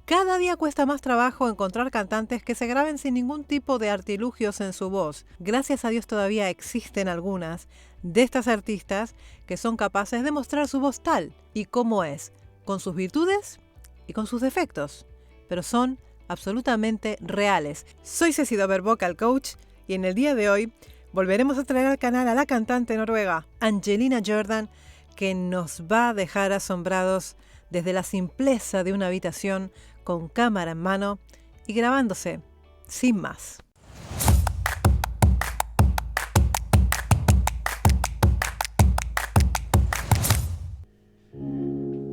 Cada día cuesta más trabajo encontrar cantantes que se graben sin ningún tipo de artilugios en su voz. Gracias a Dios todavía existen algunas de estas artistas que son capaces de mostrar su voz tal y como es, con sus virtudes y con sus defectos, pero son absolutamente reales. Soy Ceci Dover, Vocal Coach, y en el día de hoy volveremos a traer al canal a la cantante noruega Angelina Jordan, que nos va a dejar asombrados desde la simpleza de una habitación con cámara en mano y grabándose sin más.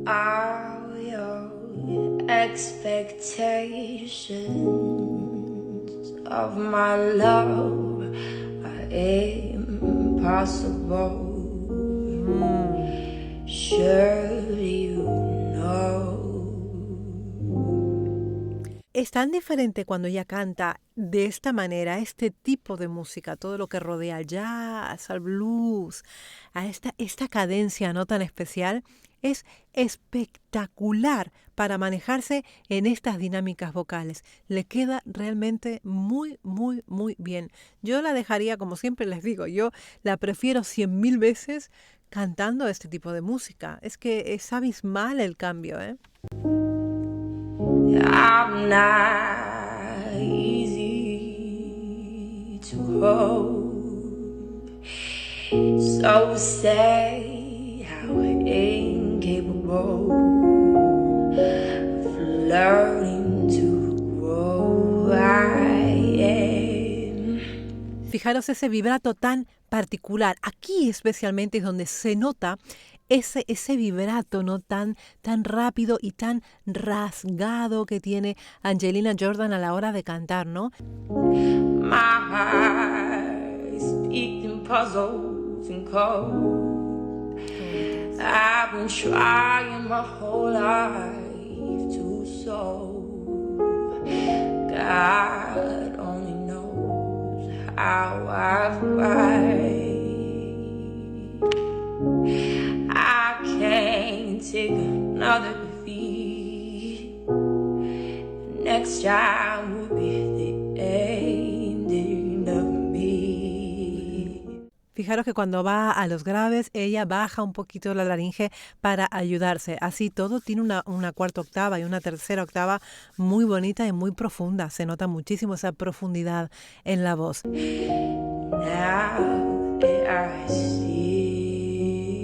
All your expectations of my love are impossible. Surely you know. Es tan diferente cuando ella canta de esta manera, este tipo de música, todo lo que rodea al jazz, al blues, a esta cadencia no tan especial. Es espectacular para manejarse en estas dinámicas vocales. Le queda realmente muy, muy, muy bien. Yo la dejaría, como siempre les digo, yo la prefiero 100.000 veces cantando este tipo de música. Es que es abismal el cambio, ¿eh? I'm not easy to hold, so say how incapable of learning to grow I am. Fijaros ese vibrato tan particular. Aquí especialmente es donde se nota ese vibrato, ¿no? tan rápido y tan rasgado que tiene Angelina Jordan a la hora de cantar, ¿no? My heart speaks in puzzles and codes. I've been trying my whole life to solve. God only knows how I've tried. I can't take another defeat. Next time will be the ending of me. Fijaros que cuando va a los graves, ella baja un poquito la laringe para ayudarse. Así todo tiene una cuarta octava y una tercera octava muy bonita y muy profunda. Se nota muchísimo esa profundidad en la voz. Now that I see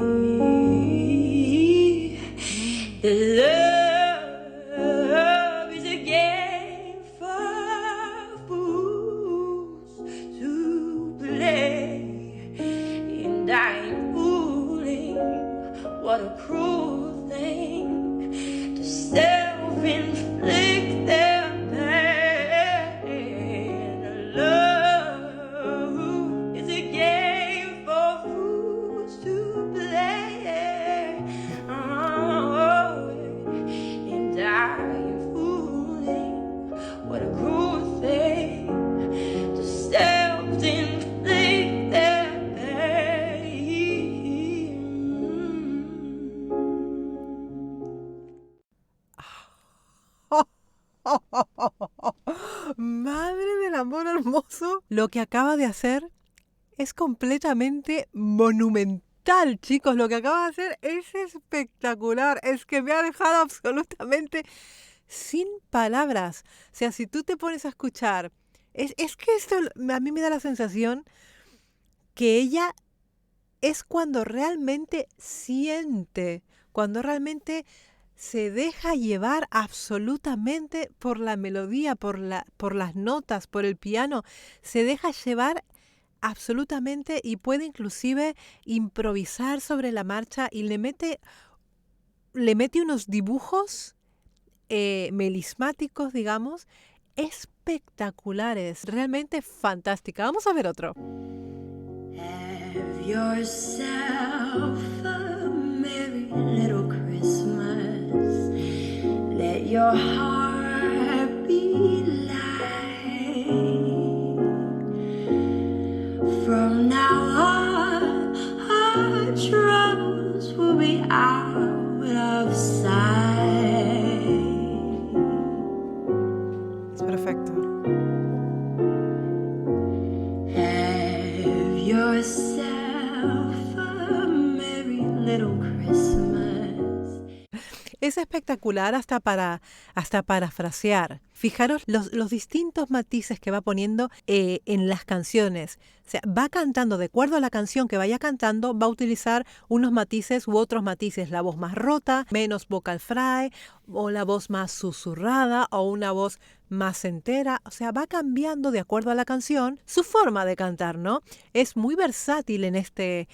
love is a game for fools to play, and I ain't fooling. What a cruel thing to self-inflict their pain. Love is a game for fools to play. What a cruel thing to self-inflict their pain. Madre del amor hermoso, lo que acaba de hacer es completamente monumental, chicos. Lo que acaba de hacer es espectacular. Es que me ha dejado absolutamente sin palabras. O sea, si tú te pones a escuchar, es que esto a mí me da la sensación que ella es cuando realmente siente, cuando realmente se deja llevar absolutamente por la melodía, por las notas, por el piano. Se deja llevar absolutamente y puede inclusive improvisar sobre la marcha y le mete unos dibujos melismáticos, digamos, espectaculares, realmente fantástica. Vamos a ver otro. Have yourself a merry little Christmas. Let your heart be light. From now on, our troubles will be out of sight. es espectacular hasta para parafrasear. Fijaros los distintos matices que va poniendo en las canciones. O sea, va cantando, de acuerdo a la canción que vaya cantando, va a utilizar unos matices u otros matices. La voz más rota, menos vocal fry, o la voz más susurrada, o una voz más entera. O sea, va cambiando de acuerdo a la canción su forma de cantar, ¿no? Es muy versátil en este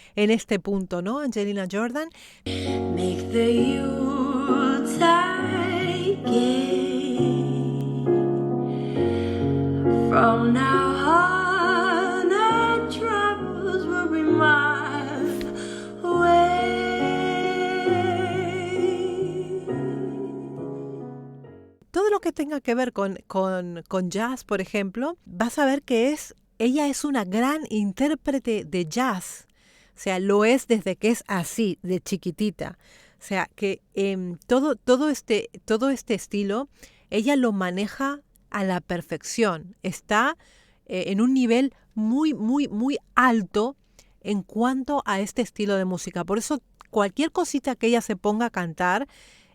punto, ¿no? Angelina Jordan. Make the Yuletide gay. From now on, our troubles will be miles away. Todo lo que tenga que ver con jazz, por ejemplo, vas a ver que ella es una gran intérprete de jazz. O sea, lo es desde que es así, de chiquitita. O sea, que todo este estilo, ella lo maneja a la perfección. Está en un nivel muy, muy, muy alto en cuanto a este estilo de música. Por eso, cualquier cosita que ella se ponga a cantar,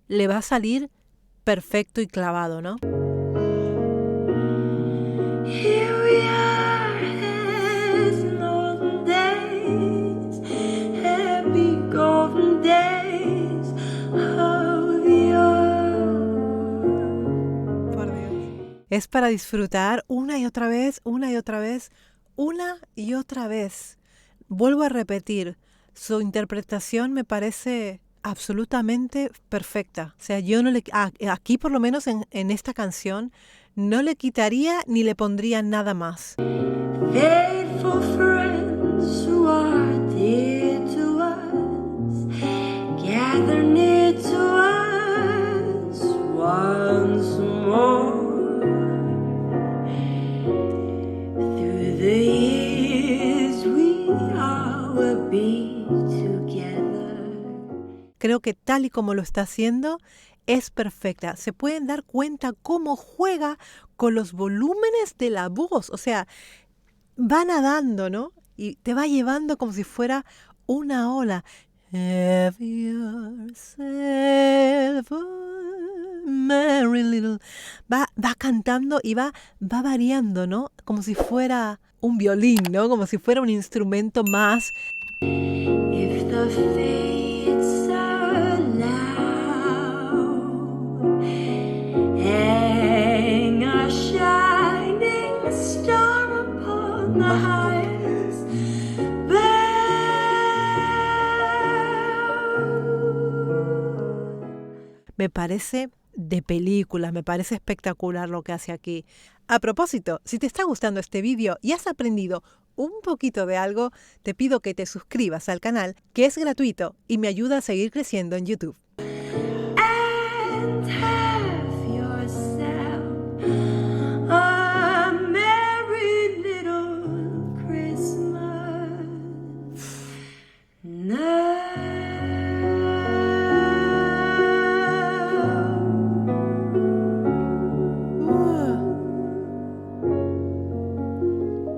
le va a salir perfecto y clavado, ¿no? Here we are as in olden days, happy golden days of yore. Por Dios. Es para disfrutar una y otra vez, una y otra vez, una y otra vez. Vuelvo a repetir, su interpretación me parece absolutamente perfecta. O sea, yo no le, aquí por lo menos en esta canción, no le quitaría ni le pondría nada más. Faithful friends who are dear to us, gather near to us once more. Through the years we will be together. Creo que tal y como lo está haciendo, es perfecta. Se pueden dar cuenta cómo juega con los volúmenes de la voz. O sea, va nadando, ¿no? Y te va llevando como si fuera una ola. Have yourself a merry little... Va cantando y va variando, ¿no? Como si fuera un violín, ¿no? Como si fuera un instrumento más. If the fates allow, hang a shining star upon the highest bough. Me parece de película, me parece espectacular lo que hace aquí. A propósito, si te está gustando este vídeo y has aprendido un poquito de algo, te pido que te suscribas al canal, que es gratuito y me ayuda a seguir creciendo en YouTube. And have yourself a merry little Christmas now.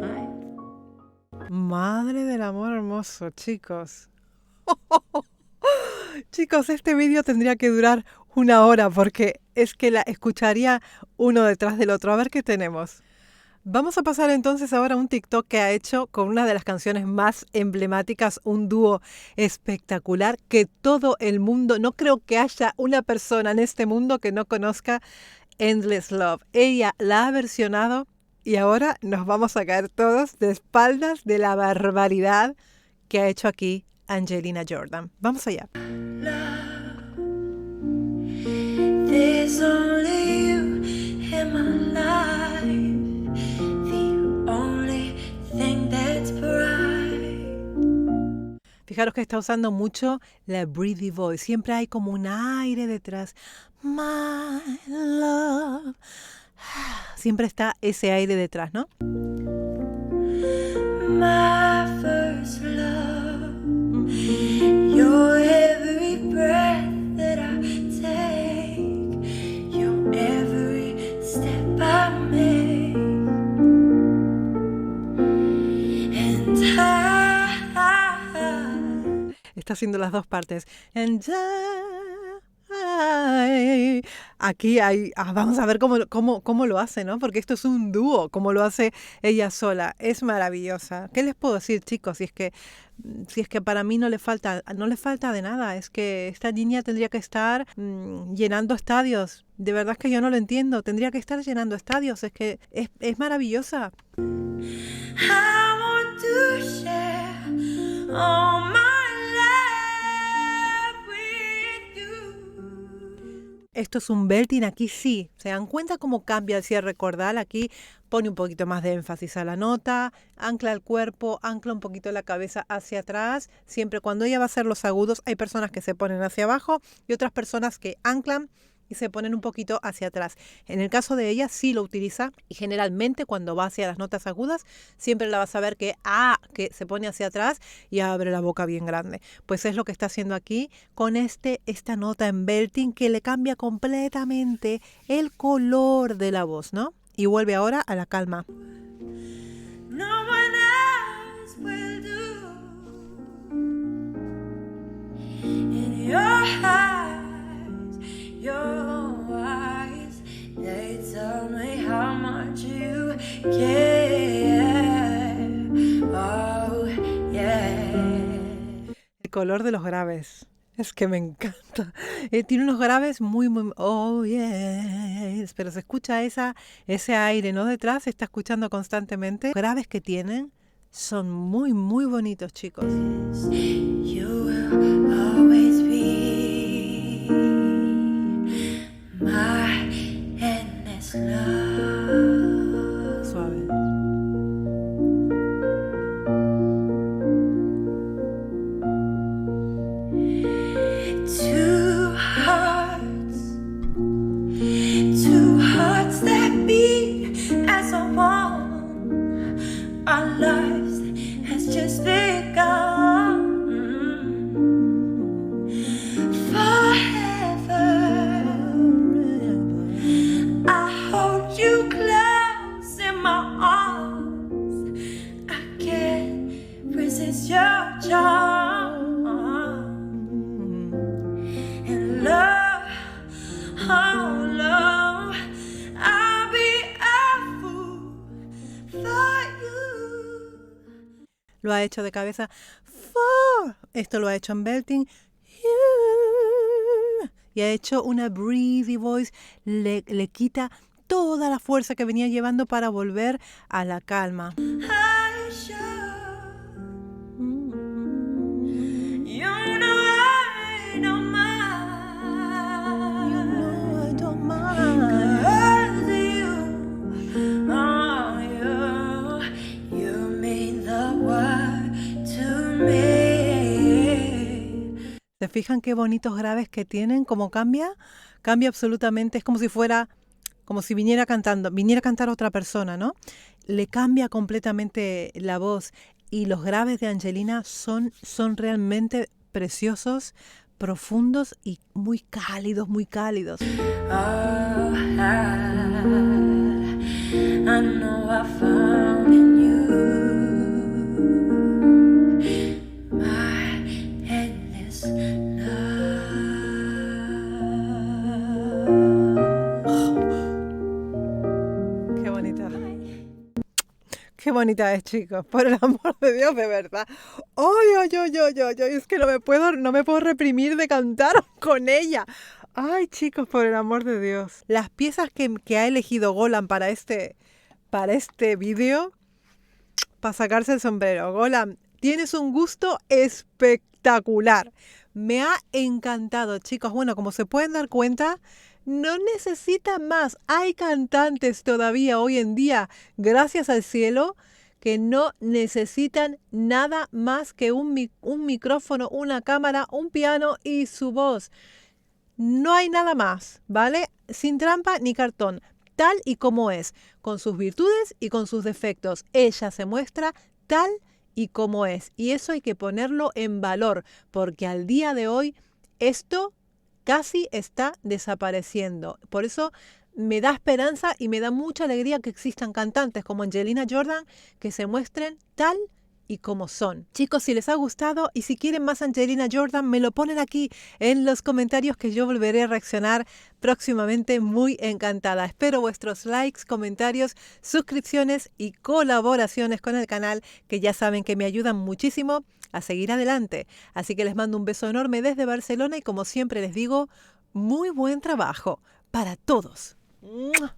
Bye. Madre del amor hermoso, chicos. Chicos, este vídeo tendría que durar 1 hora porque es que la escucharía uno detrás del otro. A ver qué tenemos. Vamos a pasar entonces ahora a un TikTok que ha hecho con una de las canciones más emblemáticas, un dúo espectacular que todo el mundo, no creo que haya una persona en este mundo que no conozca Endless Love. Ella la ha versionado y ahora nos vamos a caer todos de espaldas de la barbaridad que ha hecho aquí Angelina Jordan. Vamos allá. There's only you in my life, the only thing that's bright. Fijaros que está usando mucho la breathy voice. Siempre hay como un aire detrás. My love. Siempre está ese aire detrás, ¿no? My first love, your every breath that I take, your every step I make, and Está haciendo las dos partes. And aquí hay, vamos a ver cómo lo hace, ¿no? Porque esto es un dúo, como lo hace ella sola. Es maravillosa. ¿Qué les puedo decir, chicos? Si es que para mí no le falta de nada. Es que esta niña tendría que estar llenando estadios. De verdad es que yo no lo entiendo. Tendría que estar llenando estadios. Es que es maravillosa. I want to share all my life with you. Esto es un belting, aquí sí. ¿Se dan cuenta cómo cambia el cierre cordal? Aquí pone un poquito más de énfasis a la nota, ancla el cuerpo, ancla un poquito la cabeza hacia atrás. Siempre cuando ella va a hacer los agudos, hay personas que se ponen hacia abajo y otras personas que anclan y se ponen un poquito hacia atrás. En el caso de ella sí lo utiliza y generalmente cuando va hacia las notas agudas siempre la vas a ver que se pone hacia atrás y abre la boca bien grande. Pues es lo que está haciendo aquí con esta nota en belting que le cambia completamente el color de la voz, ¿no? Y vuelve ahora a la calma. No one else will do. In your eyes, they tell me how much you care. Oh, yeah. El color de los graves. Es que me encanta. Tiene unos graves muy, oh, yes. Pero se escucha ese aire, ¿no? Detrás se está escuchando constantemente. Los graves que tienen son muy, muy bonitos, chicos. You will always be my endless love. Suave. Two hearts that beat as a one. Our lives has just begun. Forever, I hold you close in my arms. I can't resist your charm. And love, oh love, I'll be a fool for you. Lo ha hecho de cabeza. Esto lo ha hecho en belting. You. Y ha hecho una breathy voice. Le quita toda la fuerza que venía llevando para volver a la calma. Are you sure? You know I don't mind. You know I don't mind. 'Cause you mean the world to me. ¿Se fijan qué bonitos graves que tienen? ¿Cómo cambia? Cambia absolutamente. Es como si viniera a cantar otra persona, ¿no? Le cambia completamente la voz. Y los graves de Angelina son realmente preciosos, profundos y muy cálidos, muy cálidos. Oh, I know I found in you my endless love. Qué bonita. Qué bonita es, chicos, por el amor de Dios, de verdad. ¡Ay! Es que no me puedo reprimir de cantar con ella. Ay, chicos, por el amor de Dios. Las piezas que ha elegido Golan para este vídeo, para sacarse el sombrero. Golan, tienes un gusto espectacular. Me ha encantado, chicos. Bueno, como se pueden dar cuenta, no necesita más. Hay cantantes todavía hoy en día, gracias al cielo, que no necesitan nada más que un micrófono, una cámara, un piano y su voz. No hay nada más, ¿vale? Sin trampa ni cartón, tal y como es, con sus virtudes y con sus defectos. Ella se muestra tal y como es. Y eso hay que ponerlo en valor, porque al día de hoy esto casi está desapareciendo. Por eso me da esperanza y me da mucha alegría que existan cantantes como Angelina Jordan que se muestren tal y como son. Chicos, si les ha gustado y si quieren más Angelina Jordan, me lo ponen aquí en los comentarios que yo volveré a reaccionar próximamente muy encantada. Espero vuestros likes, comentarios, suscripciones y colaboraciones con el canal, que ya saben que me ayudan muchísimo a seguir adelante. Así que les mando un beso enorme desde Barcelona y como siempre les digo, muy buen trabajo para todos. ¡Mua!